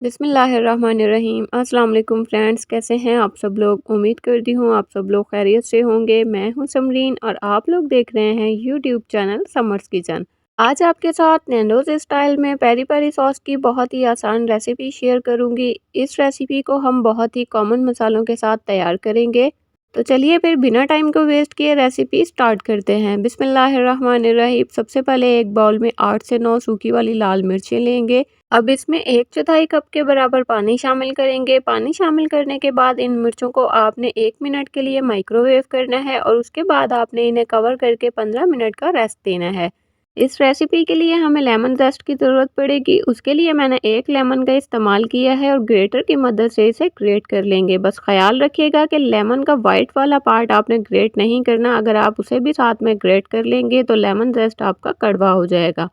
बिस्मिल्लाहिर्रहमानिर्रहीम। अस्सलाम वालेकुम फ्रेंड्स, कैसे हैं आप सब लोग। उम्मीद करती हूँ आप सब लोग खैरियत से होंगे। मैं हूँ समरीन और आप लोग देख रहे हैं यूट्यूब चैनल समर्स किचन। आज आपके साथ नैंडोज स्टाइल में पेरी पेरी सॉस की बहुत ही आसान रेसिपी शेयर करूँगी। इस रेसिपी को हम बहुत ही कॉमन मसालों के साथ तैयार करेंगे। तो चलिए फिर बिना टाइम को वेस्ट किए रेसिपी स्टार्ट करते हैं। बिस्मिल्लाहिर्रहमानिर्रहीम। सबसे पहले एक बाउल में 8 से 9 सूखी वाली लाल मिर्चें लेंगे। अब इसमें 1/4 कप के बराबर पानी शामिल करेंगे। पानी शामिल करने के बाद इन मिर्चों को आपने 1 मिनट के लिए माइक्रोवेव करना है और उसके बाद आपने इन्हें कवर करके 15 मिनट का रेस्ट देना है। इस रेसिपी के लिए हमें लेमन जेस्ट की ज़रूरत पड़ेगी। उसके लिए मैंने 1 लेमन का इस्तेमाल किया है और ग्रेटर की मदद से इसे ग्रेट कर लेंगे। बस ख्याल रखिएगा कि लेमन का वाइट वाला पार्ट आपने ग्रेट नहीं करना। अगर आप उसे भी साथ में ग्रेट कर लेंगे तो लेमन जेस्ट आपका कड़वा हो जाएगा।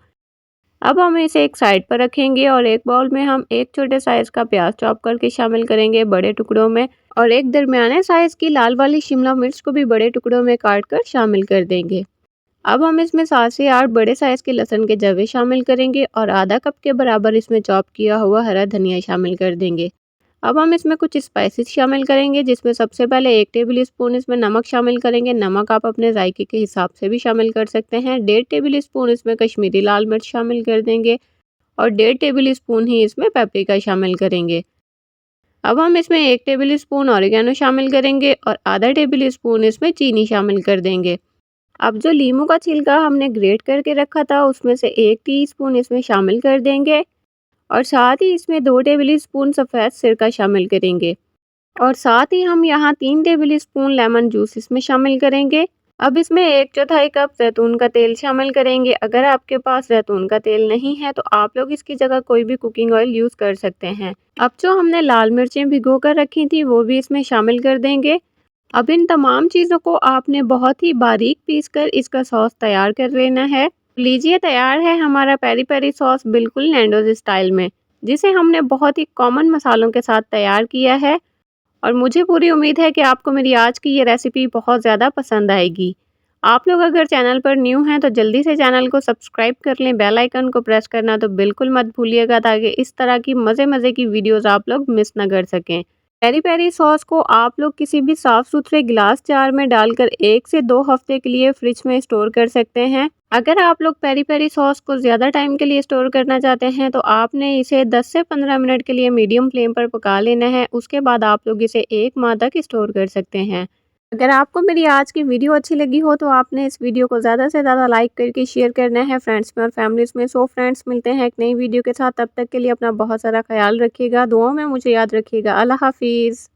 अब हम इसे एक साइड पर रखेंगे और एक बाउल में हम एक छोटे साइज़ का प्याज चॉप करके शामिल करेंगे बड़े टुकड़ों में, और एक दरमियाने साइज़ की लाल वाली शिमला मिर्च को भी बड़े टुकड़ों में काट कर शामिल कर देंगे। अब हम इसमें 7 से 8 बड़े साइज़ के लहसुन के जवे शामिल करेंगे और आधा कप के बराबर इसमें चॉप किया हुआ हरा धनिया शामिल कर देंगे। अब हम इसमें कुछ स्पाइसेस शामिल करेंगे, जिसमें सबसे पहले 1 टेबल स्पून इसमें नमक शामिल करेंगे। नमक आप अपने जायके के हिसाब से भी शामिल कर सकते हैं। 1.5 टेबल स्पून इसमें कश्मीरी लाल मिर्च शामिल कर देंगे और 1.5 टेबल स्पून ही इसमें पेपरिका शामिल करेंगे। अब हम इसमें 1 टेबल स्पून ऑरिगेनो शामिल करेंगे और आधा टेबल स्पून इसमें चीनी शामिल कर देंगे। अब जो लीमू का छिलका हमने ग्रेट करके रखा था उसमें से 1 टीस्पून इसमें शामिल कर देंगे और साथ ही इसमें 2 टेबल स्पून सफ़ेद सिरका शामिल करेंगे और साथ ही हम यहाँ 3 टेबल स्पून लेमन जूस इसमें शामिल करेंगे। अब इसमें 1/4 कप जैतून का तेल शामिल करेंगे। अगर आपके पास जैतून का तेल नहीं है तो आप लोग इसकी जगह कोई भी कुकिंग ऑयल यूज़ कर सकते हैं। अब जो हमने लाल मिर्चें भिगो कर रखी थी वो भी इसमें शामिल कर देंगे। अब इन तमाम चीज़ों को आपने बहुत ही बारीक पीस कर इसका सॉस तैयार कर लेना है। लीजिए तैयार है हमारा पेरी पेरी सॉस बिल्कुल नैंडोज स्टाइल में, जिसे हमने बहुत ही कॉमन मसालों के साथ तैयार किया है। और मुझे पूरी उम्मीद है कि आपको मेरी आज की ये रेसिपी बहुत ज़्यादा पसंद आएगी। आप लोग अगर चैनल पर न्यू हैं तो जल्दी से चैनल को सब्सक्राइब कर लें, बेल आइकन को प्रेस करना तो बिल्कुल मत भूलिएगा, ताकि इस तरह की मज़े की वीडियोस आप लोग मिस ना कर सकें। पेरी पेरी सॉस को आप लोग किसी भी साफ़ सुथरे गिलास जार में डालकर 1 से 2 हफ्ते के लिए फ्रिज में स्टोर कर सकते हैं। अगर आप लोग पेरी पेरी सॉस को ज़्यादा टाइम के लिए स्टोर करना चाहते हैं तो आपने इसे 10 से 15 मिनट के लिए मीडियम फ्लेम पर पका लेना है। उसके बाद आप लोग इसे 1 माह तक स्टोर कर सकते हैं। अगर आपको मेरी आज की वीडियो अच्छी लगी हो तो आपने इस वीडियो को ज़्यादा से ज़्यादा लाइक करके शेयर करना है फ्रेंड्स में और फैमिलीज़ में। सो फ्रेंड्स, मिलते हैं एक नई वीडियो के साथ। तब तक के लिए अपना बहुत सारा ख्याल रखिएगा, दुआओं में मुझे याद रखिएगा। अल्लाह हाफिज़।